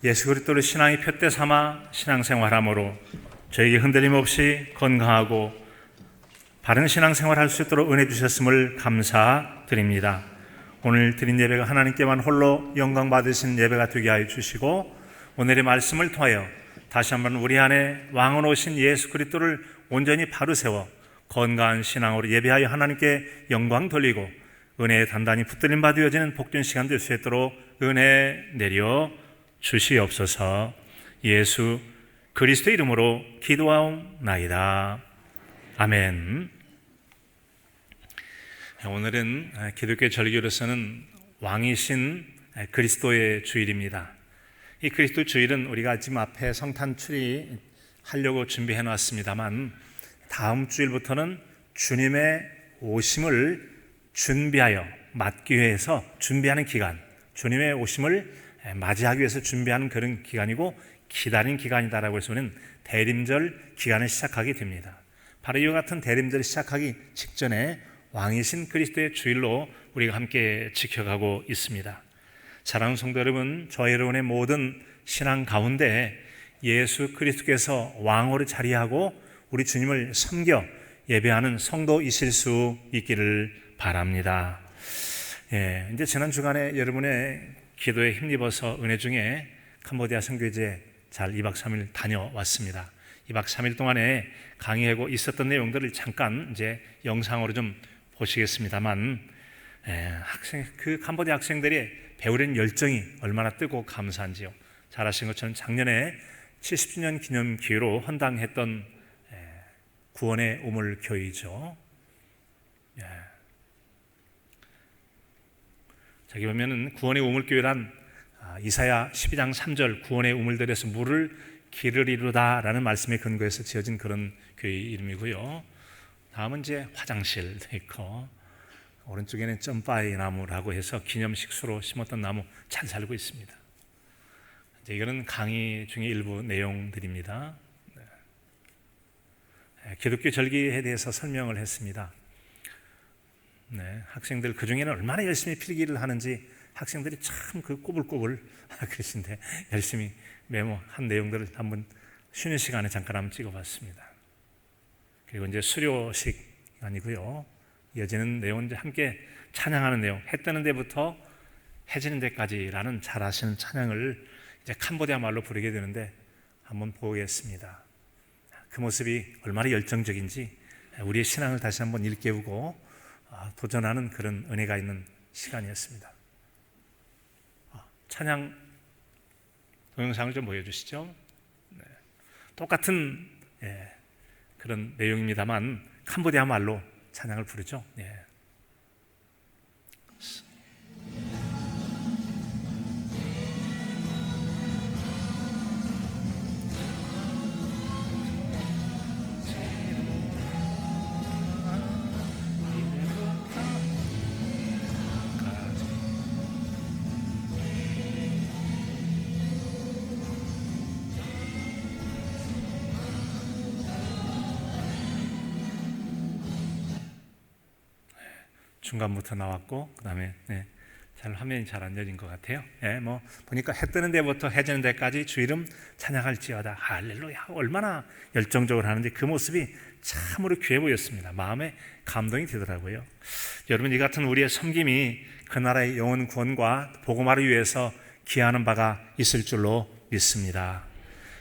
예수 그리스도를 신앙의 표대 삼아 신앙생활함으로 저에게 흔들림 없이 건강하고 바른 신앙생활할 수 있도록 은혜 주셨음을 감사드립니다. 오늘 드린 예배가 하나님께만 홀로 영광 받으신 예배가 되게 하여 주시고 오늘의 말씀을 통하여 다시 한번 우리 안에 왕으로 오신 예수 그리스도를 온전히 바로 세워 건강한 신앙으로 예배하여 하나님께 영광 돌리고 은혜에 단단히 붙들림 받으어지는 복된 시간 될 수 있도록 은혜 내려 주시옵소서. 예수 그리스도 이름으로 기도하옵나이다. 아멘. 오늘은 기독교 절기로서는 왕이신 그리스도의 주일입니다. 이 그리스도 주일은 우리가 지금 앞에 성탄 추리 하려고 준비해 놨습니다만 다음 주일부터는 주님의 오심을 준비하여 맞기 위해서 준비하는 기간, 주님의 오심을 맞이하기 위해서 준비하는 그런 기간이고 기다린 기간이다라고 해서 우리는 대림절 기간을 시작하게 됩니다. 바로 이와 같은 대림절을 시작하기 직전에 왕이신 그리스도의 주일로 우리가 함께 지켜가고 있습니다. 사랑하는 성도 여러분, 저희 여러분의 모든 신앙 가운데 예수 그리스도께서 왕으로 자리하고 우리 주님을 섬겨 예배하는 성도이실 수 있기를 바랍니다. 이제 지난 주간에 여러분의 기도에 힘입어서 은혜 중에 캄보디아 선교제 잘 2박 3일 다녀왔습니다. 2박 3일 동안에 강의하고 있었던 내용들을 잠깐 이제 영상으로 좀 보시겠습니다만, 그 캄보디아 학생들이 배우려는 열정이 얼마나 뜨고 감사한지요. 잘 아시는 것처럼 작년에 70주년 기념 기회로 헌당했던 구원의 우물 교회이죠. 저기 보면은 구원의 우물교회란 이사야 12장 3절 구원의 우물들에서 물을 기르리로다 라는 말씀에 근거해서 지어진 그런 교회 이름이고요. 다음은 이제 화장실도 있고 오른쪽에는 점바이 나무라고 해서 기념식수로 심었던 나무 잘 살고 있습니다. 이제 이거는 강의 중에 일부 내용들입니다. 기독교 절기에 대해서 설명을 했습니다. 학생들 그 중에는 얼마나 열심히 필기를 하는지 학생들이 참 그 꼬불꼬불 그러신데 열심히 메모한 내용들을 한번 쉬는 시간에 잠깐 한번 찍어봤습니다. 그리고 이제 수료식 아니고요. 이어지는 내용은 이제 함께 찬양하는 내용, 해 뜨는 데부터 해지는 데까지라는 잘 아시는 찬양을 이제 캄보디아 말로 부르게 되는데 한번 보겠습니다. 그 모습이 얼마나 열정적인지 우리의 신앙을 다시 한번 일깨우고 도전하는 그런 은혜가 있는 시간이었습니다. 찬양 동영상을 좀 보여주시죠. 똑같은 그런 내용입니다만 캄보디아 말로 찬양을 부르죠. 중간부터 나왔고 그 다음에 잘 화면이 잘 안 열린 것 같아요. 뭐 보니까 해 뜨는 데부터 해지는 데까지 주 이름 찬양할지어다 할렐루야 얼마나 열정적으로 하는지 그 모습이 참으로 귀해 보였습니다. 마음에 감동이 되더라고요. 여러분 이 같은 우리의 섬김이 그 나라의 영혼 구원과 복음화를 위해서 기하는 바가 있을 줄로 믿습니다.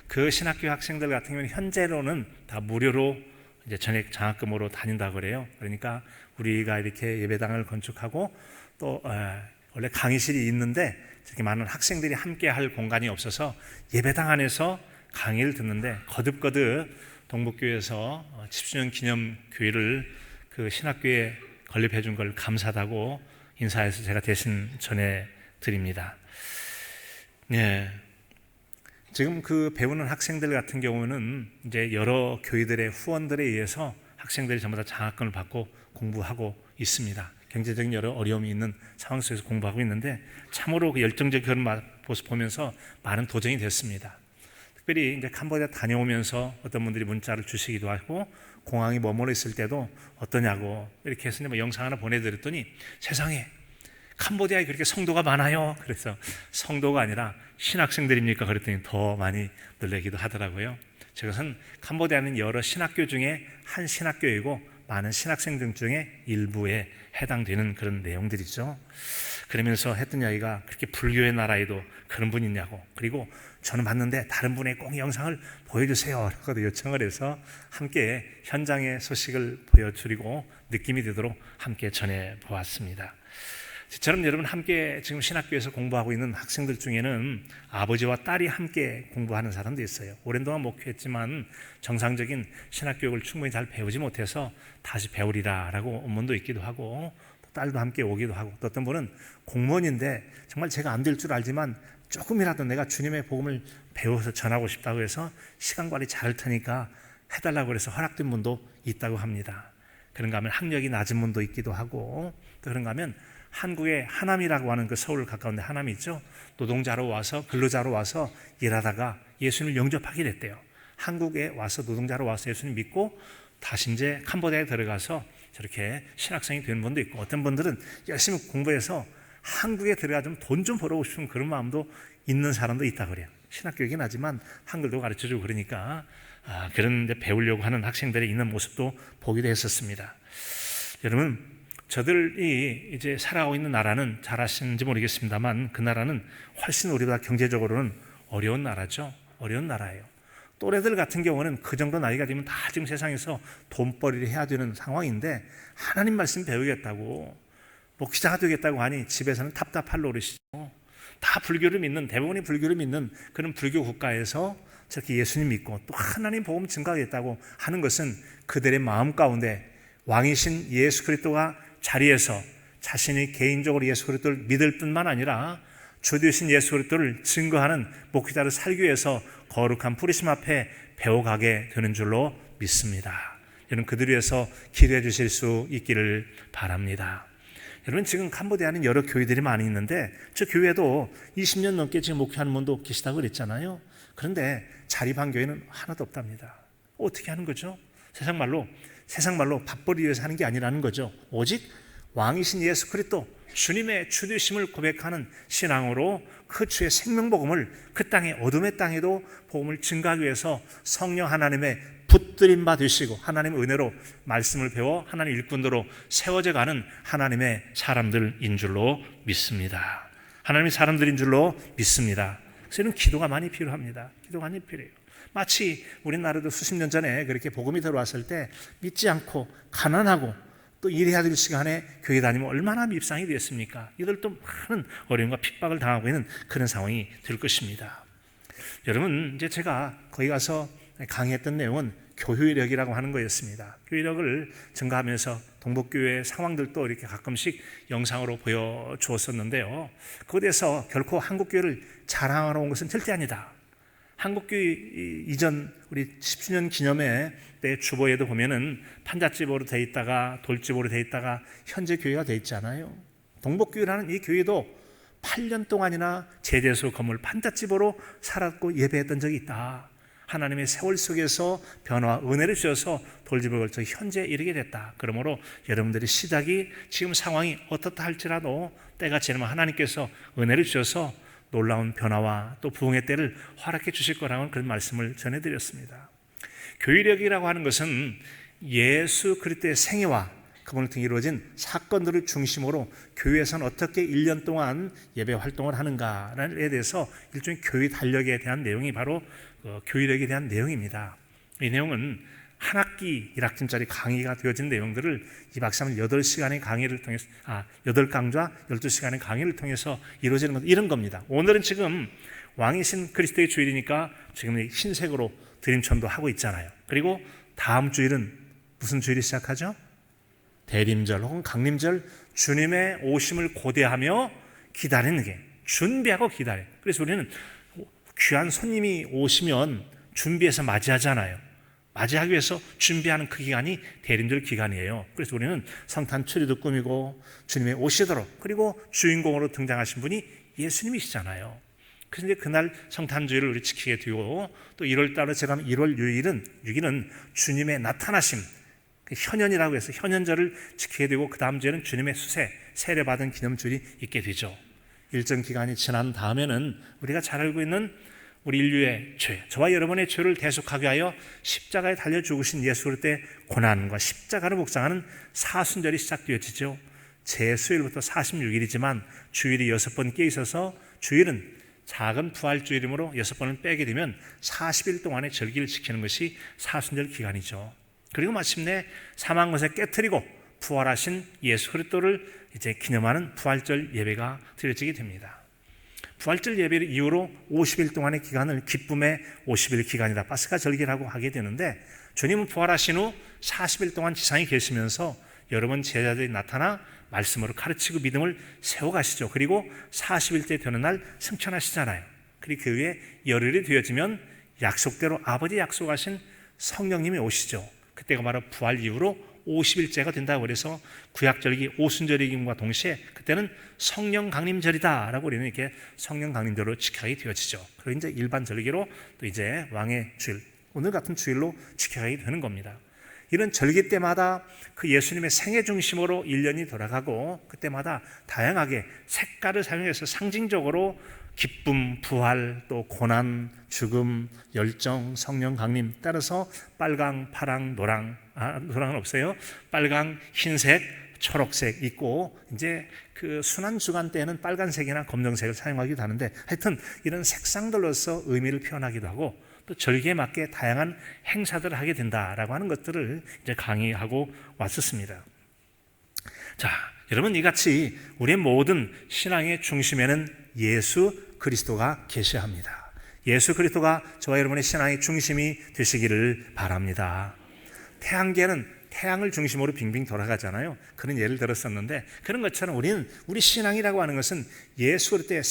그 신학교 학생들 같은 경우는 현재로는 다 무료로 이제 전액 장학금으로 다닌다고 그래요. 그러니까 우리가 이렇게 예배당을 건축하고 또 원래 강의실이 있는데 이렇게 많은 학생들이 함께 할 공간이 없어서 예배당 안에서 강의를 듣는데 거듭거듭 동북교회에서 10주년 기념 교회를 그 신학교에 건립해 준 걸 감사하다고 인사해서 제가 대신 전해 드립니다. 지금 그 배우는 학생들 같은 경우는 이제 여러 교회들의 후원들에 의해서 학생들이 전부 다 장학금을 받고 공부하고 있습니다. 경제적인 여러 어려움이 있는 상황 속에서 공부하고 있는데 참으로 그 열정적 그런 모습 보면서 많은 도전이 됐습니다. 특별히 이제 캄보디아 다녀오면서 어떤 분들이 문자를 주시기도 하고 공항에 머물러 있을 때도 어떠냐고 이렇게 해서 뭐 영상 하나 보내드렸더니 세상에 캄보디아에 그렇게 성도가 많아요. 그래서 성도가 아니라 신학생들입니까? 그랬더니 더 많이 놀라기도 하더라고요. 저것은 캄보디아는 여러 신학교 중에 한 신학교이고 많은 신학생들 중에 일부에 해당되는 그런 내용들이죠. 그러면서 했던 이야기가 그렇게 불교의 나라에도 그런 분이 있냐고, 그리고 저는 봤는데 다른 분의 꼭 영상을 보여주세요 라고 요청을 해서 함께 현장의 소식을 보여드리고 느낌이 되도록 함께 전해보았습니다. 저처럼 여러분 함께 지금 신학교에서 공부하고 있는 학생들 중에는 아버지와 딸이 함께 공부하는 사람도 있어요. 오랜 동안 목회했지만 정상적인 신학교육을 충분히 잘 배우지 못해서 다시 배우리라라고 원문도 있기도 하고, 또 딸도 함께 오기도 하고, 또 어떤 분은 공무원인데 정말 제가 안 될 줄 알지만 조금이라도 내가 주님의 복음을 배워서 전하고 싶다고 해서 시간 관리 잘할 테니까 해달라고 해서 허락된 분도 있다고 합니다. 그런가 하면 학력이 낮은 분도 있기도 하고, 또 그런가 하면 한국의 하남이라고 하는 그 서울 가까운데 하남이 있죠. 노동자로 와서, 근로자로 와서 일하다가 예수님을 영접하게 됐대요. 한국에 와서 노동자로 와서 예수님 믿고 다시 이제 캄보디아에 들어가서 저렇게 신학생이 되는 분도 있고, 어떤 분들은 열심히 공부해서 한국에 들어가 좀 돈 좀 벌어오고 싶은 그런 마음도 있는 사람도 있다고 그래요. 신학교이긴 하지만 한글도 가르쳐주고 그러니까 그런 데 배우려고 하는 학생들이 있는 모습도 보기도 했었습니다. 여러분, 저들이 이제 살아가고 있는 나라는 잘 아시는지 모르겠습니다만 그 나라는 훨씬 우리보다 경제적으로는 어려운 나라죠. 어려운 나라예요. 또래들 같은 경우는 그 정도 나이가 되면 다 지금 세상에서 돈벌이를 해야 되는 상황인데 하나님 말씀 배우겠다고, 목회자가 되겠다고 하니 집에서는 답답할 노릇이죠. 다 불교를 믿는, 대부분이 불교를 믿는 그런 불교 국가에서 저렇게 예수님 믿고 또 하나님 복음 증가하겠다고 하는 것은 그들의 마음 가운데 왕이신 예수 그리스도가 자리에서 자신이 개인적으로 예수 그리스도를 믿을 뿐만 아니라 주 되신 예수 그리스도를 증거하는 목회자를 살기 위해서 거룩한 부르심 앞에 배워가게 되는 줄로 믿습니다. 여러분, 그들 위해서 기도해 주실 수 있기를 바랍니다. 여러분, 지금 캄보디아는 여러 교회들이 많이 있는데 저 교회도 20년 넘게 지금 목회하는 분도 계시다고 그랬잖아요. 그런데 자립한 교회는 하나도 없답니다. 어떻게 하는 거죠? 세상 말로 밥벌이 위해서 하는 게 아니라는 거죠. 오직 왕이신 예수 그리스도 주님의 주 되심을 고백하는 신앙으로 그 주의 생명복음을 그 땅에, 어둠의 땅에도 복음을 증가하기 위해서 성령 하나님의 붙들림 받으시고 하나님의 은혜로 말씀을 배워 하나님 일꾼으로 세워져 가는 하나님의 사람들인 줄로 믿습니다. 하나님의 사람들인 줄로 믿습니다. 그래서 이런 기도가 많이 필요합니다. 기도가 많이 필요해요. 마치 우리나라도 수십 년 전에 그렇게 복음이 들어왔을 때 믿지 않고 가난하고 또 일해야 될 시간에 교회 다니면 얼마나 밉상이 됐습니까? 이들도 많은 어려움과 핍박을 당하고 있는 그런 상황이 될 것입니다. 여러분, 이제 제가 거기 가서 강의했던 내용은 교회력이라고 하는 거였습니다. 교회력을 증가하면서 동북교회 상황들도 이렇게 가끔씩 영상으로 보여주었었는데요. 그것에 대해서 결코 한국교회를 자랑하러 온 것은 절대 아니다. 한국교회 이전 우리 10주년 기념회 때 주보에도 보면은 판잣집으로 돼 있다가 돌집으로 돼 있다가 현재 교회가 돼 있잖아요. 동북교회라는 이 교회도 8년 동안이나 제대소 건물 판잣집으로 살았고 예배했던 적이 있다. 하나님의 세월 속에서 변화와 은혜를 주셔서 돌집을 걸쳐 현재 이르게 됐다. 그러므로 여러분들의 시작이 지금 상황이 어떻다 할지라도 때가 지나면 하나님께서 은혜를 주셔서 놀라운 변화와 또 부흥의 때를 허락해 주실 거라는 그런 말씀을 전해드렸습니다. 교회력이라고 하는 것은 예수 그리스도의 생애와 그분을 통해 이루어진 사건들을 중심으로 교회에서는 어떻게 1년 동안 예배 활동을 하는가에 대해서 일종의 교회 달력에 대한 내용이 바로 교회력에 대한 내용입니다. 이 내용은 한 학기 1학점짜리 강의가 되어진 내용들을 이 박사는 8시간의 강의를 통해서 8강좌 12시간의 강의를 통해서 이루어지는 것, 이런 겁니다. 오늘은 지금 왕이신 그리스도의 주일이니까 지금 흰색으로 드림천도 하고 있잖아요. 그리고 다음 주일은 무슨 주일이 시작하죠? 대림절 혹은 강림절, 주님의 오심을 고대하며 기다리는 게, 준비하고 기다려요. 그래서 우리는 귀한 손님이 오시면 준비해서 맞이하잖아요. 맞이하기 위해서 준비하는 그 기간이 대림절 기간이에요. 그래서 우리는 성탄 추리도 꾸미고 주님의 오시도록, 그리고 주인공으로 등장하신 분이 예수님이시잖아요. 그래서 이제 그날 성탄주일을 우리 지키게 되고, 또 1월 달에 제가 1월 6일은 주님의 나타나심, 현현이라고 해서 현현절을 지키게 되고 그 다음 주에는 주님의 수세, 세례받은 기념주일이 있게 되죠. 일정 기간이 지난 다음에는 우리가 잘 알고 있는 우리 인류의 죄, 저와 여러분의 죄를 대속하기 위하여 십자가에 달려 죽으신 예수 그리스도의 고난과 십자가를 묵상하는 사순절이 시작되어지죠. 제수일부터 46일이지만 주일이 6번 끼어 있어서 주일은 작은 부활주일이므로 6번을 빼게 되면 40일 동안의 절기를 지키는 것이 사순절 기간이죠. 그리고 마침내 사망 것에 깨트리고 부활하신 예수 그리스도를 이제 기념하는 부활절 예배가 드려지게 됩니다. 부활절 예배 이후로 50일 동안의 기간을 기쁨의 50일 기간이다, 파스카 절기라고 하게 되는데, 주님은 부활하신 후 40일 동안 지상에 계시면서 여러 번 제자들이 나타나 말씀으로 가르치고 믿음을 세워가시죠. 그리고 40일째 되는 날 승천하시잖아요. 그리고 그 후에 열흘이 되어지면 약속대로 아버지 약속하신 성령님이 오시죠. 그때가 바로 부활 이후로 50일째가 된다고 그래서 구약절기 오순절이김과 동시에 그때는 성령 강림절이다라고 우리는 이렇게 성령 강림절로 지켜가게 되어지죠. 그리고 이제 일반 절기로 또 이제 왕의 주일, 오늘 같은 주일로 지켜가게 되는 겁니다. 이런 절기 때마다 그 예수님의 생애 중심으로 1년이 돌아가고 그때마다 다양하게 색깔을 사용해서 상징적으로 기쁨, 부활, 또 고난, 죽음, 열정, 성령 강림, 따라서 빨강, 파랑, 노랑, 노랑은 없어요. 빨강, 흰색, 초록색 있고, 이제 그 순환 주간 때에는 빨간색이나 검정색을 사용하기도 하는데, 하여튼 이런 색상들로서 의미를 표현하기도 하고, 또 절기에 맞게 다양한 행사들을 하게 된다라고 하는 것들을 이제 강의하고 왔었습니다. 자, 여러분, 이같이 우리의 모든 신앙의 중심에는 예수 그리스도가 계셔합니다. 예수 그리스도가 저와 여러분의 신앙의 중심이 되시기를 바랍니다. 태양계는 태양을 중심으로 빙빙 돌아가잖아요. 그런 예를 들었었는데, 그런 것처럼 우리는 우리 신앙이라고 하는 것은 예수 그리스도의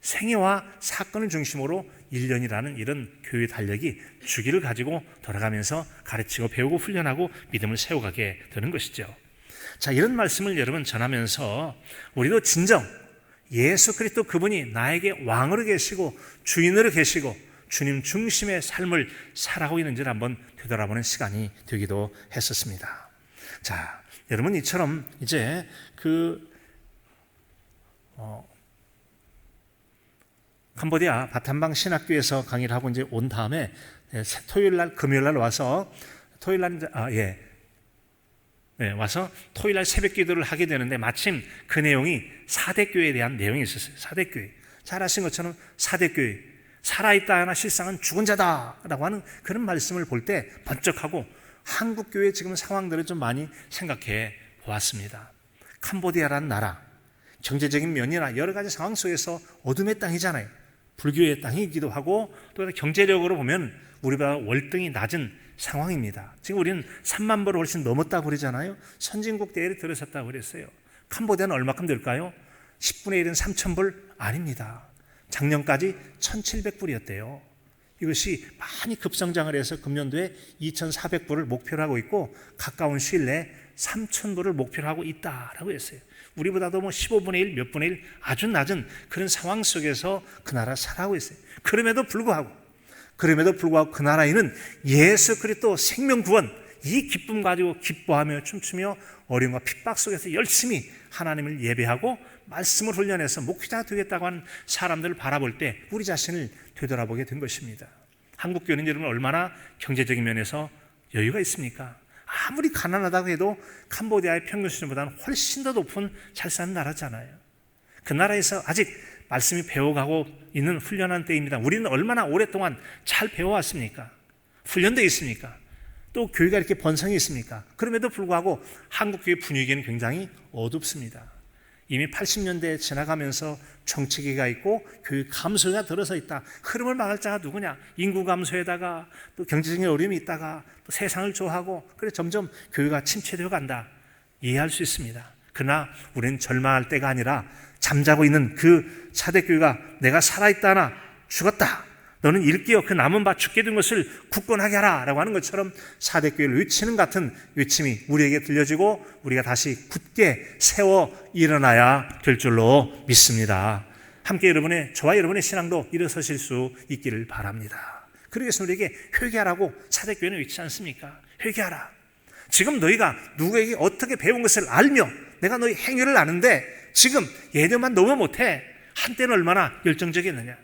생애와 사건을 중심으로 1년이라는 이런 교회 달력이 주기를 가지고 돌아가면서 가르치고 배우고 훈련하고 믿음을 세워가게 되는 것이죠. 자, 이런 말씀을 여러분 전하면서 우리도 진정 예수 그리스도 그분이 나에게 왕으로 계시고 주인으로 계시고 주님 중심의 삶을 살아가고 있는지를 한번 되돌아보는 시간이 되기도 했었습니다. 자, 여러분, 이처럼 이제 캄보디아 바탐방 신학교에서 강의를 하고 이제 온 다음에 토요일 날, 금요일 날 와서 와서 토요일 날 새벽 기도를 하게 되는데, 마침 그 내용이 사대교회에 대한 내용이 있었어요. 사대교회. 잘 아신 것처럼 사대교회, 살아있다 하나 실상은 죽은 자다라고 하는 그런 말씀을 볼 때 번쩍하고 한국교회 지금 상황들을 좀 많이 생각해 보았습니다. 캄보디아라는 나라, 경제적인 면이나 여러 가지 상황 속에서 어둠의 땅이잖아요. 불교의 땅이기도 하고, 또 경제력으로 보면 우리보다 월등히 낮은 상황입니다. 지금 우리는 3만 불을 훨씬 넘었다고 그러잖아요. 선진국 대회를 들어섰다고 그랬어요. 캄보디아는 얼마큼 될까요? 10분의 1은 3,000불 아닙니다. 작년까지 1,700불이었대요. 이것이 많이 급성장을 해서 금년도에 2,400불을 목표로 하고 있고, 가까운 시일 내에 3,000불을 목표로 하고 있다라고 했어요. 우리보다도 15분의 1, 몇 분의 1 아주 낮은 그런 상황 속에서 그 나라 살아가고 있어요. 그럼에도 불구하고 그 나라에는 예수 그리스도 생명 구원, 이 기쁨 가지고 기뻐하며 춤추며 어려움과 핍박 속에서 열심히 하나님을 예배하고 말씀을 훈련해서 목회자가 되겠다고 하는 사람들을 바라볼 때 우리 자신을 되돌아보게 된 것입니다. 한국 교회는 여러분 얼마나 경제적인 면에서 여유가 있습니까? 아무리 가난하다고 해도 캄보디아의 평균 수준보다는 훨씬 더 높은 잘 사는 나라잖아요. 그 나라에서 아직 말씀이 배워가고 있는 훈련한 때입니다. 우리는 얼마나 오랫동안 잘 배워왔습니까? 훈련되어 있습니까? 또 교회가 이렇게 번성이 있습니까? 그럼에도 불구하고 한국교회 분위기는 굉장히 어둡습니다. 이미 80년대에 지나가면서 정치기가 있고 교육 감소가 들어서 있다. 흐름을 막을 자가 누구냐? 인구 감소에다가 또 경제적인 어려움이 있다가 또 세상을 좋아하고, 그래 점점 교회가 침체되어 간다. 이해할 수 있습니다. 그러나 우리는 절망할 때가 아니라 잠자고 있는 그 사대교회가 내가 살아있다 하나 죽었다, 너는 일깨어 그 남은 바 죽게 된 것을 굳건하게 하라 라고 하는 것처럼 사대교회를 외치는 같은 외침이 우리에게 들려지고 우리가 다시 굳게 세워 일어나야 될 줄로 믿습니다. 함께 저와 여러분의 신앙도 일어서실 수 있기를 바랍니다. 그러기 위해서 우리에게 회개하라고 사대교회는 외치지 않습니까? 회개하라. 지금 너희가 누구에게 어떻게 배운 것을 알며 내가 너희 행위를 아는데 지금 예전만 너무 못해. 한때는 얼마나 열정적이었느냐.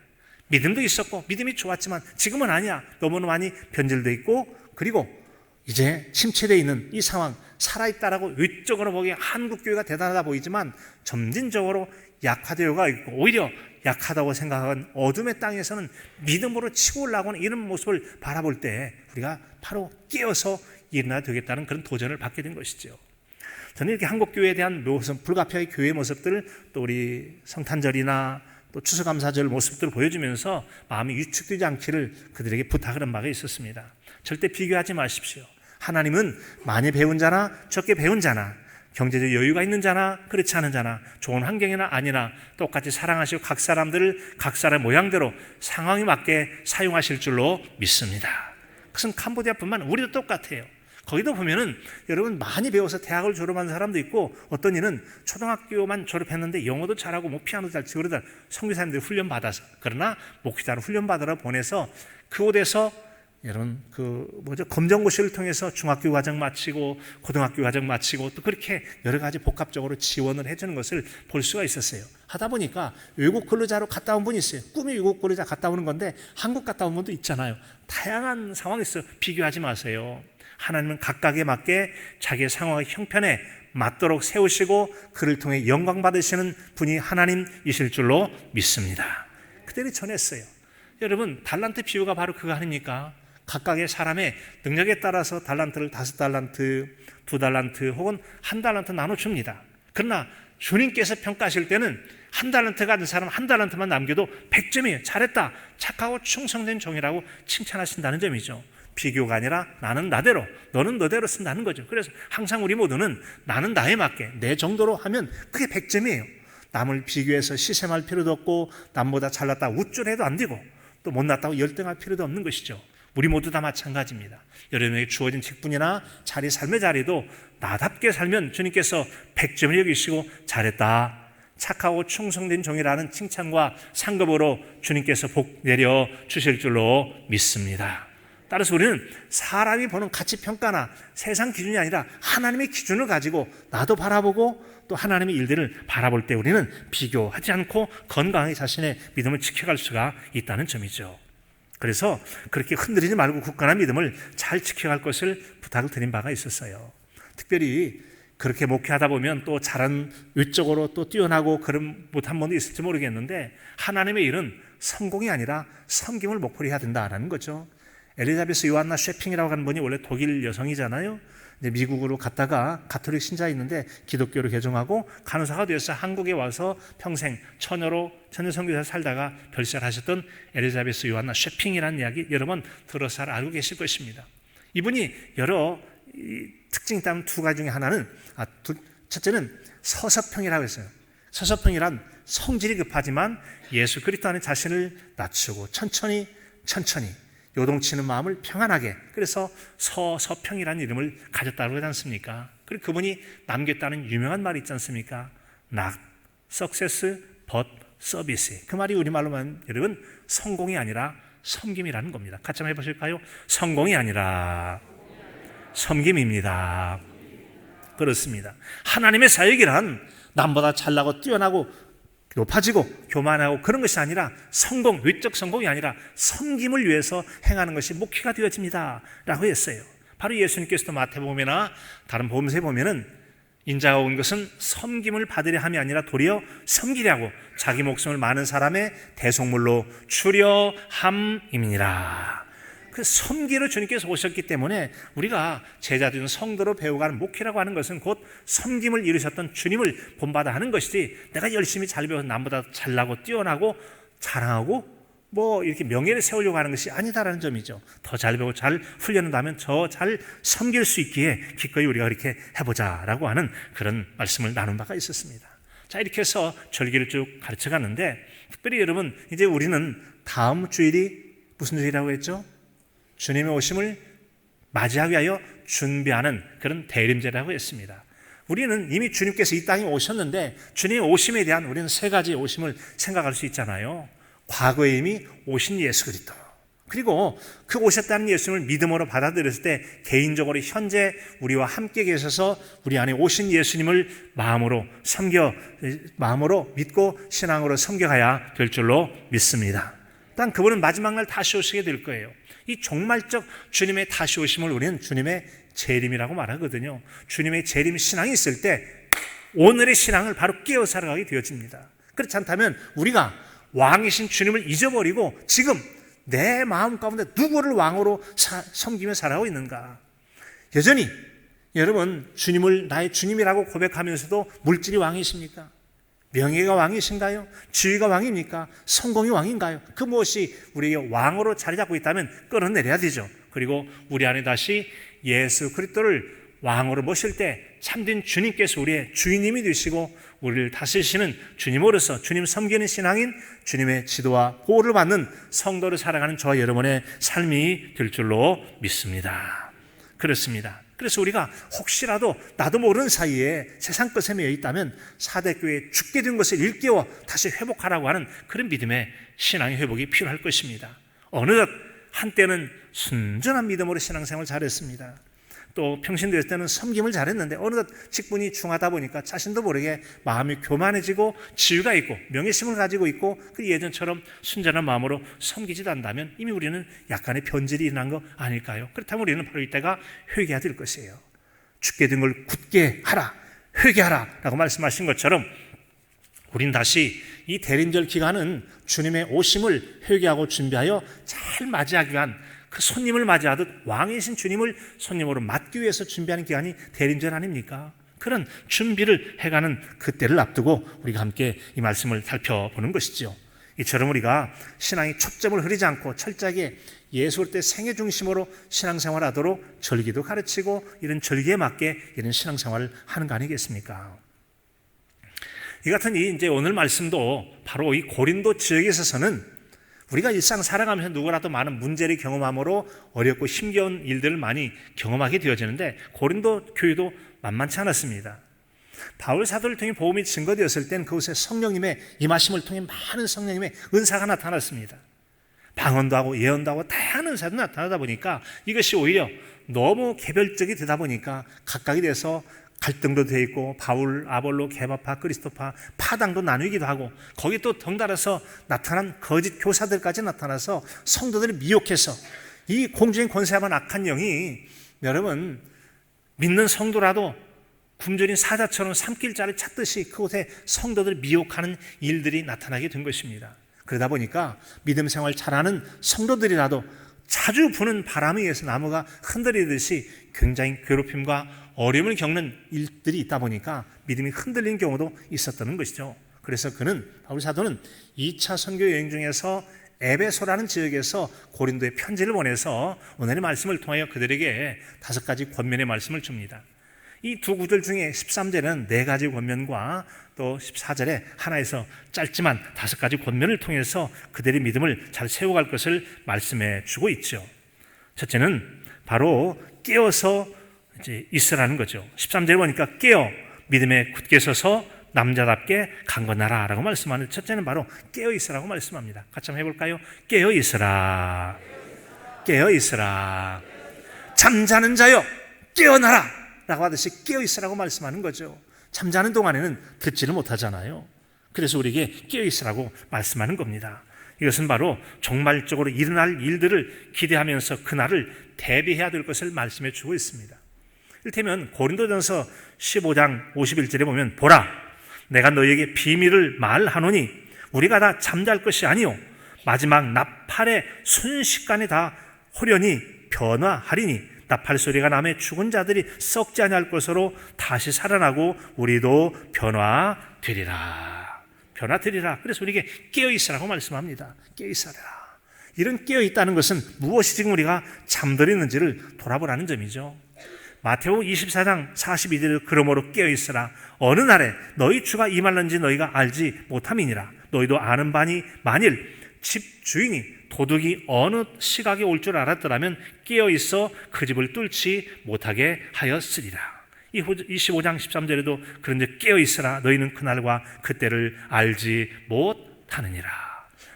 믿음도 있었고 믿음이 좋았지만 지금은 아니야. 너무 많이 변질되어 있고, 그리고 이제 침체되어 있는 이 상황, 살아있다라고 외적으로 보기에 한국교회가 대단하다 보이지만 점진적으로 약화되어가 있고, 오히려 약하다고 생각한 어둠의 땅에서는 믿음으로 치고 올라가는 이런 모습을 바라볼 때 우리가 바로 깨어서 일어나야 되겠다는 그런 도전을 받게 된 것이죠. 저는 이렇게 한국교회에 대한 모습, 불가피하게 교회의 모습들, 또 우리 성탄절이나 또 추수감사절 모습들을 보여주면서 마음이 위축되지 않기를 그들에게 부탁을 한 바가 있었습니다. 절대 비교하지 마십시오. 하나님은 많이 배운 자나 적게 배운 자나, 경제적 여유가 있는 자나 그렇지 않은 자나, 좋은 환경이나 아니나 똑같이 사랑하시고 각 사람들을 각 사람의 모양대로 상황에 맞게 사용하실 줄로 믿습니다. 그것은 캄보디아뿐만 우리도 똑같아요. 거기도 보면은 여러분 많이 배워서 대학을 졸업한 사람도 있고, 어떤 이는 초등학교만 졸업했는데 영어도 잘하고 뭐 피아노도 잘 치고 그러다 선교사님들이 훈련 받아서, 그러나 목회자로 훈련 받으러 보내서 그곳에서 여러분 검정고시를 통해서 중학교 과정 마치고 고등학교 과정 마치고 또 그렇게 여러 가지 복합적으로 지원을 해주는 것을 볼 수가 있었어요. 하다 보니까 외국 근로자로 갔다 온 분이 있어요. 꿈이 외국 근로자 갔다 오는 건데 한국 갔다 온 분도 있잖아요. 다양한 상황이 있어요. 비교하지 마세요. 하나님은 각각에 맞게 자기의 상황의 형편에 맞도록 세우시고 그를 통해 영광 받으시는 분이 하나님이실 줄로 믿습니다. 그들이 전했어요. 여러분, 달란트 비유가 바로 그거 아닙니까? 각각의 사람의 능력에 따라서 달란트를 5달란트, 2달란트 혹은 1달란트 나눠줍니다. 그러나 주님께서 평가하실 때는 1달란트 가진 사람 1달란트만 남겨도 100점이에요. 잘했다, 착하고 충성된 종이라고 칭찬하신다는 점이죠. 비교가 아니라 나는 나대로, 너는 너대로 쓴다는 거죠. 그래서 항상 우리 모두는 나는 나에 맞게 내 정도로 하면 그게 100점이에요. 남을 비교해서 시샘할 필요도 없고, 남보다 잘났다 우쭐해도 안 되고 또 못났다고 열등할 필요도 없는 것이죠. 우리 모두 다 마찬가지입니다. 여러분에게 주어진 직분이나 자리, 삶의 자리도 나답게 살면 주님께서 100점을 여기시고 잘했다, 착하고 충성된 종이라는 칭찬과 상급으로 주님께서 복 내려 주실 줄로 믿습니다. 따라서 우리는 사람이 보는 가치 평가나 세상 기준이 아니라 하나님의 기준을 가지고 나도 바라보고 또 하나님의 일들을 바라볼 때 우리는 비교하지 않고 건강하게 자신의 믿음을 지켜갈 수가 있다는 점이죠. 그래서 그렇게 흔들리지 말고 굳건한 믿음을 잘 지켜갈 것을 부탁을 드린 바가 있었어요. 특별히 그렇게 목회하다 보면 또 잘한 외적으로 또 뛰어나고 그런 못한 분도 있을지 모르겠는데, 하나님의 일은 성공이 아니라 섬김을 목표로 해야 된다는 거죠. 엘리자베스 요한나 쉐핑이라고 하는 분이 원래 독일 여성이잖아요. 이제 미국으로 갔다가 가톨릭 신자였는데 기독교로 개종하고 간호사가 되어서 한국에 와서 평생 처녀로 처녀 선교사로 살다가 별세하셨던 엘리자베스 요한나 쉐핑이라는 이야기 여러 번 들어서 잘 알고 계실 것입니다. 이분이 여러 특징이 있다면 두 가지 중에 하나는, 첫째는 서서평이라고 했어요. 서서평이란 성질이 급하지만 예수 그리스도 안에 자신을 낮추고 천천히 요동치는 마음을 평안하게, 그래서 서서평이라는 이름을 가졌다고 하지 않습니까? 그리고 그분이 남겼다는 유명한 말이 있지 않습니까? Not success but service. 그 말이 우리말로 하면 여러분 성공이 아니라 섬김이라는 겁니다. 같이 한번 해보실까요? 성공이 아니라 섬김입니다. 그렇습니다. 하나님의 사역이란 남보다 잘나고 뛰어나고 높아지고 교만하고 그런 것이 아니라 성공, 외적 성공이 아니라 섬김을 위해서 행하는 것이 목회가 되어집니다 라고 했어요. 바로 예수님께서도 마태복음이나 다른 복음서에 보면은 인자가 온 것은 섬김을 받으려 함이 아니라 도리어 섬기려고 자기 목숨을 많은 사람의 대속물로 주려 함이니라. 그 섬기러 주님께서 오셨기 때문에 우리가 제자된 성도로 배워가는 목회라고 하는 것은 곧 섬김을 이루셨던 주님을 본받아 하는 것이지, 내가 열심히 잘 배워서 남보다 잘나고 뛰어나고 자랑하고 뭐 이렇게 명예를 세우려고 하는 것이 아니다라는 점이죠. 더 잘 배우고 잘 훈련한다면 더 잘 섬길 수 있기에 기꺼이 우리가 그렇게 해보자라고 하는 그런 말씀을 나눈 바가 있었습니다. 자, 이렇게 해서 절기를 쭉 가르쳐 갔는데, 특별히 여러분 이제 우리는 다음 주일이 무슨 주일이라고 했죠? 주님의 오심을 맞이하기 위하여 준비하는 그런 대림제라고 했습니다. 우리는 이미 주님께서 이 땅에 오셨는데 주님의 오심에 대한 우리는 세 가지 오심을 생각할 수 있잖아요. 과거에 이미 오신 예수 그리스도, 그리고 그 오셨다는 예수님을 믿음으로 받아들였을 때 개인적으로 현재 우리와 함께 계셔서 우리 안에 오신 예수님을 마음으로 믿고 신앙으로 섬겨가야 될 줄로 믿습니다. 단 그분은 마지막 날 다시 오시게 될 거예요. 이 종말적 주님의 다시 오심을 우리는 주님의 재림이라고 말하거든요. 주님의 재림 신앙이 있을 때 오늘의 신앙을 바로 깨어 살아가게 되어집니다. 그렇지 않다면 우리가 왕이신 주님을 잊어버리고 지금 내 마음 가운데 누구를 왕으로 섬기며 살아가고 있는가? 여전히 여러분 주님을 나의 주님이라고 고백하면서도 물질이 왕이십니까? 명예가 왕이신가요? 지위가 왕입니까? 성공이 왕인가요? 그 무엇이 우리에게 왕으로 자리 잡고 있다면 끌어내려야 되죠. 그리고 우리 안에 다시 예수 그리스도를 왕으로 모실 때 참된 주님께서 우리의 주인님이 되시고 우리를 다스리시는 주님으로서 주님 섬기는 신앙인 주님의 지도와 보호를 받는 성도로 살아가는 저와 여러분의 삶이 될 줄로 믿습니다. 그렇습니다. 그래서 우리가 혹시라도 나도 모르는 사이에 세상 것에 매여 있다면 사대교회에 죽게 된 것을 일깨워 다시 회복하라고 하는 그런 믿음의 신앙의 회복이 필요할 것입니다. 어느덧 한때는 순전한 믿음으로 신앙생활을 잘했습니다. 또 평신도였을 때는 섬김을 잘했는데 어느덧 직분이 중하다 보니까 자신도 모르게 마음이 교만해지고 지위가 있고 명예심을 가지고 있고 그 예전처럼 순전한 마음으로 섬기지도 않는다면 이미 우리는 약간의 변질이 일어난 거 아닐까요? 그렇다면 우리는 바로 이때가 회개해야 될 것이에요. 죽게 된 걸 굳게 하라, 회개하라 라고 말씀하신 것처럼 우린 다시 이 대림절 기간은 주님의 오심을 회개하고 준비하여 잘 맞이하기 위한 그 손님을 맞이하듯 왕이신 주님을 손님으로 맞기 위해서 준비하는 기간이 대림절 아닙니까? 그런 준비를 해가는 그때를 앞두고 우리가 함께 이 말씀을 살펴보는 것이죠. 이처럼 우리가 신앙의 초점을 흐리지 않고 철저하게 예수 그리스도의 생애 중심으로 신앙생활하도록 절기도 가르치고 이런 절기에 맞게 이런 신앙생활을 하는 거 아니겠습니까? 이 같은 이제 오늘 말씀도 바로 이 고린도 지역에 있어서는 우리가 일상 살아가면서 누구라도 많은 문제를 경험함으로 어렵고 힘겨운 일들을 많이 경험하게 되어지는데 고린도 교회도 만만치 않았습니다. 바울 사도를 통해 복음이 증거되었을 땐 그곳에 성령님의 임하심을 통해 많은 성령님의 은사가 나타났습니다. 방언도 하고 예언도 하고 다양한 은사도 나타나다 보니까 이것이 오히려 너무 개별적이 되다 보니까 각각에 대해서 갈등도 되어 있고 바울, 아볼로, 게바파, 그리스도파, 파당도 나누기도 하고 거기 또 덩달아서 나타난 거짓 교사들까지 나타나서 성도들을 미혹해서 이 공중의 권세하면 악한 영이 여러분 믿는 성도라도 굶주린 사자처럼 삼킬자를 찾듯이 그곳에 성도들을 미혹하는 일들이 나타나게 된 것입니다. 그러다 보니까 믿음 생활 잘하는 성도들이라도 자주 부는 바람에 의해서 나무가 흔들리듯이 굉장히 괴롭힘과 어려움을 겪는 일들이 있다 보니까 믿음이 흔들리는 경우도 있었다는 것이죠. 그래서 바울 사도는 2차 선교 여행 중에서 에베소라는 지역에서 고린도에 편지를 보내서 오늘의 말씀을 통하여 그들에게 5가지 권면의 말씀을 줍니다. 이 두 구절 중에 13절에는 4가지 권면과 또 14절에 하나에서 짧지만 5가지 권면을 통해서 그들의 믿음을 잘 세워갈 것을 말씀해 주고 있죠. 첫째는 바로 깨어서 이제 있으라는 거죠. 13절에 보니까 깨어 믿음에 굳게 서서 남자답게 강건하라 라고 말씀하는 첫째는 바로 깨어 있으라고 말씀합니다. 같이 한번 해볼까요? 깨어 있으라, 깨어 있으라. 잠자는 자여 깨어나라 라고 하듯이 깨어 있으라고 말씀하는 거죠. 잠자는 동안에는 듣지를 못하잖아요. 그래서 우리에게 깨어 있으라고 말씀하는 겁니다. 이것은 바로 종말적으로 일어날 일들을 기대하면서 그날을 대비해야 될 것을 말씀해 주고 있습니다. 이를테면 고린도전서 15장 51절에 보면 보라 내가 너희에게 비밀을 말하노니 우리가 다 잠잘 것이 아니요 마지막 나팔의 순식간에 다 홀연히 변화하리니 나팔 소리가 나매 죽은 자들이 썩지 아니할 것으로 다시 살아나고 우리도 변화되리라. 변화되리라. 그래서 우리에게 깨어있으라고 말씀합니다. 깨어있으라. 이런 깨어있다는 것은 무엇이 지금 우리가 잠들어 있는지를 돌아보라는 점이죠. 마태복음 24장 42절에 그러므로 깨어있으라. 어느 날에 너희 주가 임할는지 너희가 알지 못함이니라. 너희도 아는 바니 만일 집 주인이 도둑이 어느 시각에 올 줄 알았더라면 깨어있어 그 집을 뚫지 못하게 하였으리라. 25장 13절에도 그런데 깨어있으라. 너희는 그날과 그때를 알지 못하느니라.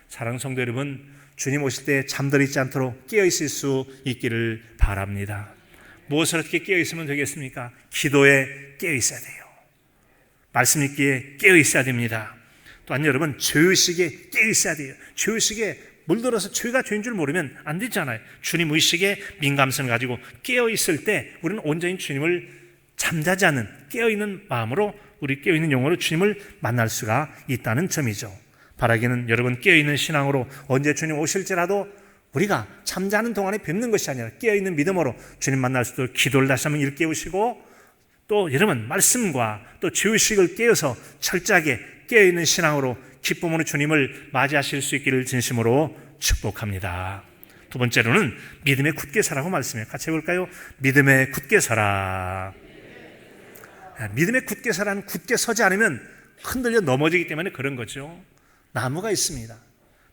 사랑하는 성도 여러분, 주님 오실 때 잠들지 않도록 깨어있을 수 있기를 바랍니다. 무엇을 어떻게 깨어있으면 되겠습니까? 기도에 깨어있어야 돼요. 말씀 읽기에 깨어있어야 됩니다. 또한 여러분, 죄의식에 깨어있어야 돼요. 죄의식에 물들어서 죄가 죄인 줄 모르면 안 되잖아요. 주님 의식에 민감성을 가지고 깨어있을 때 우리는 온전히 주님을 잠자지 않는 깨어있는 마음으로, 우리 깨어있는 영혼으로 주님을 만날 수가 있다는 점이죠. 바라기는 여러분 깨어있는 신앙으로 언제 주님 오실지라도 우리가 잠자는 동안에 뵙는 것이 아니라 깨어있는 믿음으로 주님 만날 수 있도록 기도를 다시 한번 일깨우시고, 또 여러분 말씀과 또 죄의식을 깨어서 철저하게 깨어있는 신앙으로 기쁨으로 주님을 맞이하실 수 있기를 진심으로 축복합니다. 두 번째로는 믿음에 굳게 서라고 말씀해요. 같이 해볼까요? 믿음에 굳게 서라. 믿음에 굳게 서라는, 굳게 서지 않으면 흔들려 넘어지기 때문에 그런 거죠. 나무가 있습니다.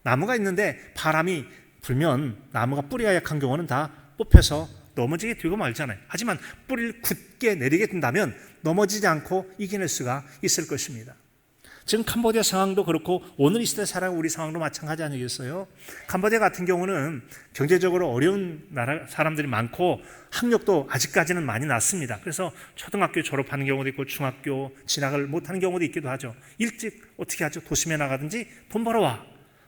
나무가 있는데 바람이 불면 나무가 뿌리가 약한 경우는 다 뽑혀서 넘어지게 되고 말잖아요. 하지만 뿌리를 굳게 내리게 된다면 넘어지지 않고 이겨낼 수가 있을 것입니다. 지금 캄보디아 상황도 그렇고 오늘 이 시대 살아가는 우리 상황도 마찬가지 아니겠어요? 캄보디아 같은 경우는 경제적으로 어려운 나라 사람들이 많고 학력도 아직까지는 많이 낮습니다. 그래서 초등학교 졸업하는 경우도 있고 중학교 진학을 못하는 경우도 있기도 하죠. 일찍 어떻게 하죠? 도심에 나가든지 돈 벌어와.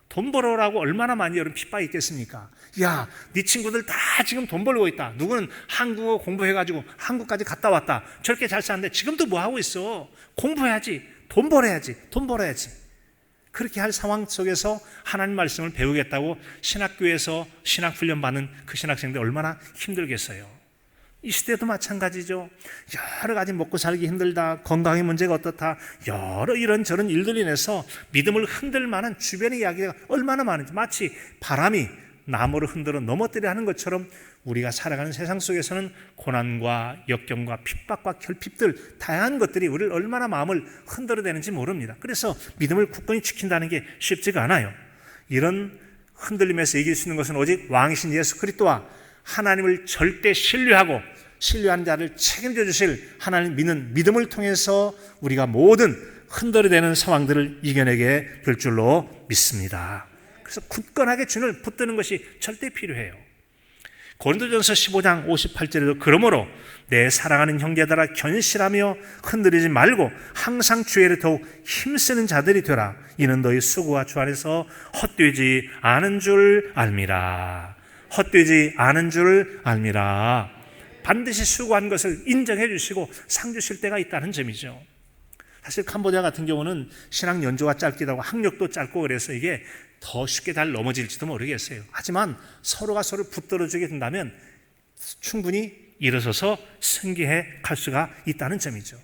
돈 벌어라고 얼마나 많이 여러분 핍박이 있겠습니까? 야, 네 친구들 다 지금 돈 벌고 있다. 누구는 한국어 공부해가지고 한국까지 갔다 왔다. 저렇게 잘 사는데 지금도 뭐 하고 있어? 공부해야지. 돈 벌어야지. 돈 벌어야지. 그렇게 할 상황 속에서 하나님 말씀을 배우겠다고 신학교에서 신학훈련 받는 그 신학생들 얼마나 힘들겠어요. 이 시대도 마찬가지죠. 여러 가지 먹고 살기 힘들다, 건강의 문제가 어떻다, 여러 이런저런 일들로 인해서 믿음을 흔들 만한 주변의 이야기가 얼마나 많은지, 마치 바람이 나무를 흔들어 넘어뜨려 하는 것처럼 우리가 살아가는 세상 속에서는 고난과 역경과 핍박과 결핍들, 다양한 것들이 우리를 얼마나 마음을 흔들어대는지 모릅니다. 그래서 믿음을 굳건히 지킨다는 게 쉽지가 않아요. 이런 흔들림에서 이길 수 있는 것은 오직 왕이신 예수 그리스도와 하나님을 절대 신뢰하고 신뢰하는 자를 책임져 주실 하나님 믿는 믿음을 통해서 우리가 모든 흔들어대는 상황들을 이겨내게 될 줄로 믿습니다. 그래서 굳건하게 주님을 붙드는 것이 절대 필요해요. 고린도전서 15장 58절에도 그러므로 내 사랑하는 형제들아 견실하며 흔들리지 말고 항상 주의 일에 더욱 힘쓰는 자들이 되라. 이는 너희 수고가 주 안에서 헛되지 않은 줄 알미라. 헛되지 않은 줄 알미라. 반드시 수고한 것을 인정해 주시고 상 주실 때가 있다는 점이죠. 사실 캄보디아 같은 경우는 신앙 연조가 짧기도 하고 학력도 짧고 그래서 이게 더 쉽게 잘 넘어질지도 모르겠어요. 하지만 서로가 서로를 붙들어주게 된다면 충분히 일어서서 승리해 갈 수가 있다는 점이죠.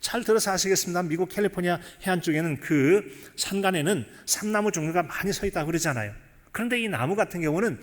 잘 들어서 아시겠습니다. 미국 캘리포니아 해안 쪽에는 그 산간에는 삼나무 종류가 많이 서 있다고 그러잖아요. 그런데 이 나무 같은 경우는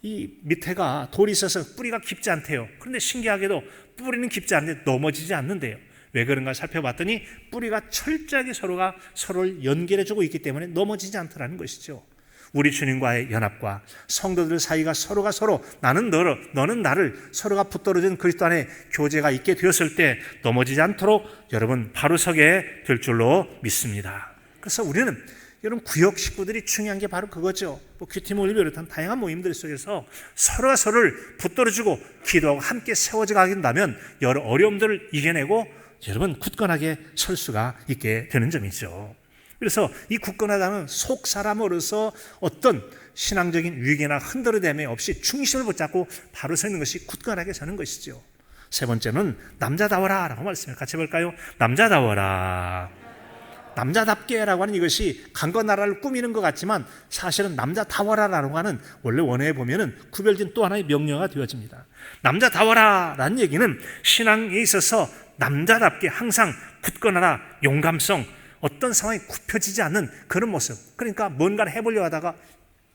이 밑에가 돌이 있어서 뿌리가 깊지 않대요. 그런데 신기하게도 뿌리는 깊지 않은데 넘어지지 않는데요. 왜 그런가 살펴봤더니 뿌리가 철저하게 서로가 서로를 연결해주고 있기 때문에 넘어지지 않더라는 것이죠. 우리 주님과의 연합과 성도들 사이가 서로가 서로 나는 너는 나를 서로가 붙들어준 그리스도 안에 교제가 있게 되었을 때 넘어지지 않도록 여러분 바로 서게 될 줄로 믿습니다. 그래서 우리는 여러분 구역 식구들이 중요한 게 바로 그거죠. 큐티 모임을 비롯한 다양한 모임들 속에서 서로가 서로를 붙들어주고 기도하고 함께 세워져 가게 된다면 여러 어려움들을 이겨내고 여러분 굳건하게 설 수가 있게 되는 점이죠. 그래서 이 굳건하다는 속 사람으로서 어떤 신앙적인 위기나 흔들어댐이 없이 중심을 붙잡고 바로 서는 것이 굳건하게 서는 것이죠. 세 번째는 남자다워라 라고 말씀해요. 같이 해볼까요? 남자다워라. 남자답게 라고 하는 이것이 강건 나라를 꾸미는 것 같지만 사실은 남자다워라 라고 하는 원래 원어에 보면은 구별된 또 하나의 명령어가 되어집니다. 남자다워라 라는 얘기는 신앙에 있어서 남자답게 항상 굳건하라, 용감성, 어떤 상황이 굽혀지지 않는 그런 모습. 그러니까 뭔가를 해보려고 하다가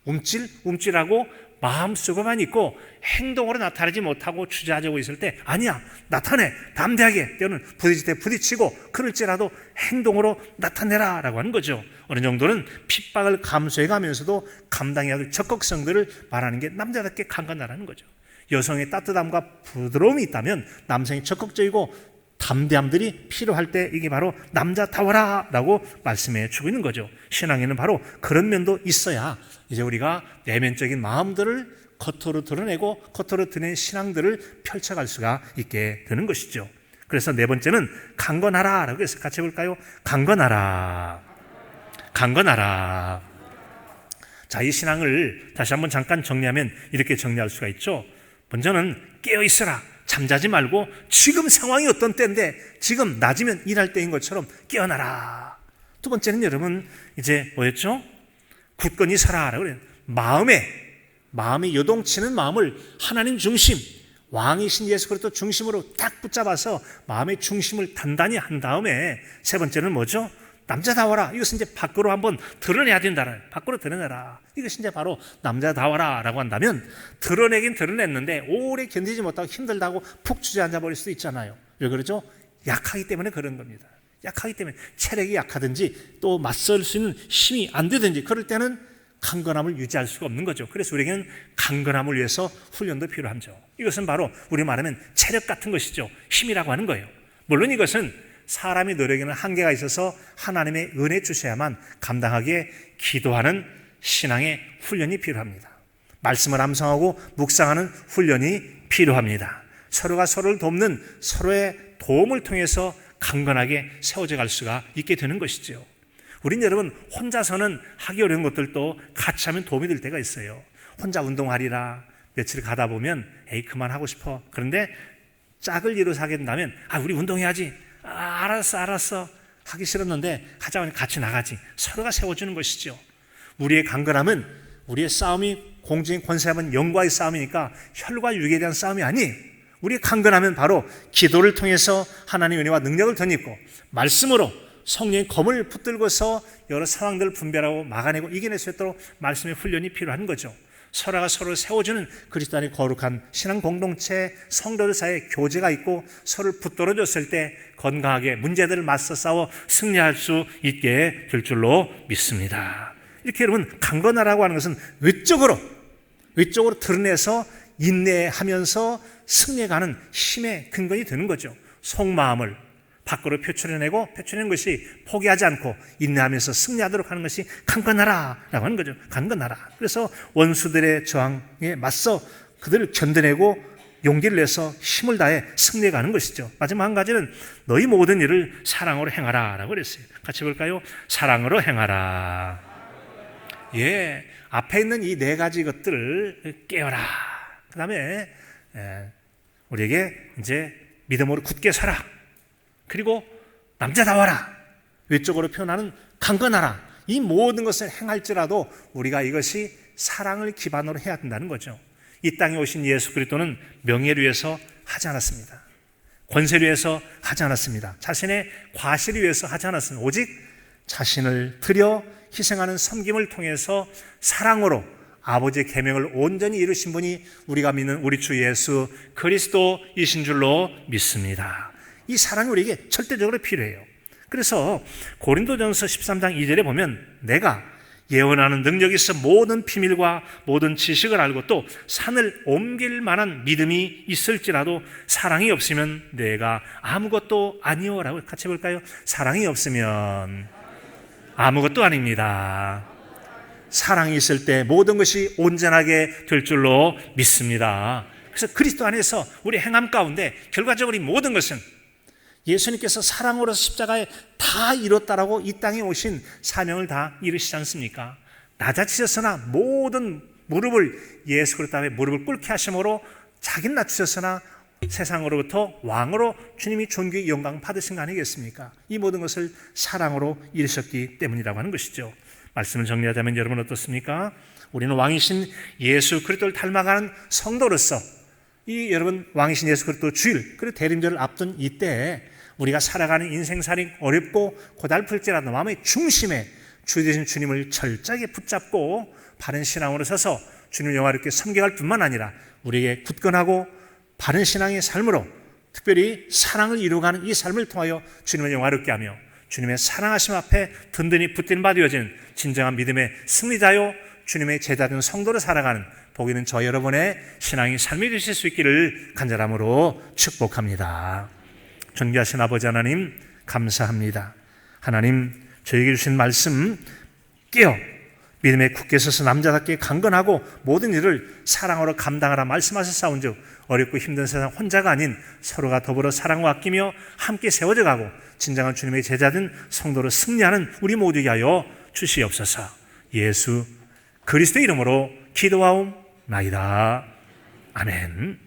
움찔하고 마음속에만 있고 행동으로 나타나지 못하고 주저하고 있을 때 아니야, 나타내, 담대하게. 때로는 부딪힐 때 부딪히고 그럴지라도 행동으로 나타내라 라고 하는 거죠. 어느 정도는 핍박을 감수해 가면서도 감당해야 할 적극성들을 말하는 게 남자답게 강건하라는 거죠. 여성의 따뜻함과 부드러움이 있다면 남성이 적극적이고 담대함들이 필요할 때 이게 바로 남자다워라 라고 말씀해 주고 있는 거죠. 신앙에는 바로 그런 면도 있어야 이제 우리가 내면적인 마음들을 겉으로 드러내고 겉으로 드러낸 신앙들을 펼쳐갈 수가 있게 되는 것이죠. 그래서 네 번째는 강건하라 라고 해서 같이 해볼까요? 강건하라. 강건하라. 자, 이 신앙을 다시 한번 잠깐 정리하면 이렇게 정리할 수가 있죠. 먼저는 깨어있으라. 잠자지 말고 지금 상황이 어떤 때인데 지금 낮이면 일할 때인 것처럼 깨어나라. 두 번째는 여러분 이제 뭐였죠? 굳건히 살아라. 그래요. 마음에 요동치는 마음을 하나님 중심, 왕이신 예수 그리스도 중심으로 딱 붙잡아서 마음의 중심을 단단히 한 다음에 세 번째는 뭐죠? 남자다워라. 이것은 이제 밖으로 한번 드러내야 된다. 밖으로 드러내라. 이것이 이제 바로 남자다워라 라고 한다면 드러내긴 드러냈는데 오래 견디지 못하고 힘들다고 푹 주저앉아 버릴 수도 있잖아요. 왜 그러죠? 약하기 때문에 그런 겁니다. 약하기 때문에 체력이 약하든지 또 맞설 수 있는 힘이 안 되든지 그럴 때는 강건함을 유지할 수가 없는 거죠. 그래서 우리에게는 강건함을 위해서 훈련도 필요하죠. 이것은 바로 우리 말하면 체력 같은 것이죠. 힘이라고 하는 거예요. 물론 이것은 사람의 노력에는 한계가 있어서 하나님의 은혜 주셔야만 감당하기에 기도하는 신앙의 훈련이 필요합니다. 말씀을 암송하고 묵상하는 훈련이 필요합니다. 서로가 서로를 돕는 서로의 도움을 통해서 강건하게 세워져 갈 수가 있게 되는 것이죠. 우린 여러분 혼자서는 하기 어려운 것들도 같이 하면 도움이 될 때가 있어요. 혼자 운동하리라 며칠 가다 보면 에이 그만하고 싶어. 그런데 짝을 이뤄서 하게 된다면 우리 운동해야지. 알았어 하기 싫었는데 하자 보니 같이 나가지. 서로가 세워주는 것이죠. 우리의 강건함은 우리의 싸움이 공중의 권세함은 영과의 싸움이니까 혈과 육에 대한 싸움이 아니에요. 우리의 강건함은 바로 기도를 통해서 하나님의 은혜와 능력을 덧입고 말씀으로 성령의 검을 붙들고서 여러 상황들을 분별하고 막아내고 이겨낼 수 있도록 말씀의 훈련이 필요한 거죠. 서로가 서로를 세워주는 그리스도 안의 거룩한 신앙 공동체 성도들 사이에 교제가 있고 서로를 붙들어줬을 때 건강하게 문제들을 맞서 싸워 승리할 수 있게 될 줄로 믿습니다. 이렇게 여러분 강건하라고 하는 것은 외적으로 드러내서 인내하면서 승리해가는 힘의 근거이 되는 거죠. 속마음을 밖으로 표출해내는 것이 포기하지 않고 인내하면서 승리하도록 하는 것이 강건하라라고 하는 거죠. 강건하라. 그래서 원수들의 저항에 맞서 그들을 견뎌내고 용기를 내서 힘을 다해 승리해가는 것이죠. 마지막 한 가지는 너희 모든 일을 사랑으로 행하라라고 그랬어요. 같이 볼까요? 사랑으로 행하라. 예, 앞에 있는 이 네 가지 것들을 깨어라. 그 다음에 우리에게 이제 믿음으로 굳게 서라. 그리고 남자다워라. 외적으로 표현하는 강건하라. 이 모든 것을 행할지라도 우리가 이것이 사랑을 기반으로 해야 된다는 거죠. 이 땅에 오신 예수 그리스도는 명예를 위해서 하지 않았습니다. 권세를 위해서 하지 않았습니다. 자신의 과실을 위해서 하지 않았습니다. 오직 자신을 드려 희생하는 섬김을 통해서 사랑으로 아버지의 계명을 온전히 이루신 분이 우리가 믿는 우리 주 예수 그리스도이신 줄로 믿습니다. 이 사랑이 우리에게 절대적으로 필요해요. 그래서 고린도전서 13장 2절에 보면 내가 예언하는 능력이 있어 모든 비밀과 모든 지식을 알고 또 산을 옮길 만한 믿음이 있을지라도 사랑이 없으면 내가 아무것도 아니오라고 같이 해볼까요? 사랑이 없으면 아무것도 아닙니다. 사랑이 있을 때 모든 것이 온전하게 될 줄로 믿습니다. 그래서 그리스도 안에서 우리 행함 가운데 결과적으로 이 모든 것은 예수님께서 사랑으로서 십자가에 다 이뤘다라고 이 땅에 오신 사명을 다 이루시지 않습니까? 낮아지셨으나 모든 무릎을 예수 그리스도 앞에 무릎을 꿇게 하심으로 자기는 낮추셨으나 세상으로부터 왕으로 주님이 존귀의 영광 받으신 거 아니겠습니까? 이 모든 것을 사랑으로 이루셨기 때문이라고 하는 것이죠. 말씀을 정리하자면 여러분 어떻습니까? 우리는 왕이신 예수 그리스도를 닮아가는 성도로서 이 여러분 왕이신 예수 그리스도 주일 그리고 대림절을 앞둔 이때에 우리가 살아가는 인생살이 어렵고 고달플지라도 마음의 중심에 주 되신 주님을 철저하게 붙잡고 바른 신앙으로 서서 주님을 영화롭게 섬겨갈 뿐만 아니라 우리에게 굳건하고 바른 신앙의 삶으로 특별히 사랑을 이루어가는 이 삶을 통하여 주님을 영화롭게 하며 주님의 사랑하심 앞에 든든히 붙들린 바 되어진 진정한 믿음의 승리자요 주님의 제자된 성도로 살아가는 복 있는 저 여러분의 신앙이 삶이 되실 수 있기를 간절함으로 축복합니다. 존귀하신 아버지 하나님 감사합니다. 하나님, 저에게 주신 말씀 깨어 믿음에 굳게 서서 남자답게 강건하고 모든 일을 사랑으로 감당하라 말씀하셨사온즉 어렵고 힘든 세상 혼자가 아닌 서로가 더불어 사랑과 아끼며 함께 세워져 가고 진정한 주님의 제자된 성도로 승리하는 우리 모두에게 하여 주시옵소서. 예수 그리스도의 이름으로 기도하옵나이다. 아멘.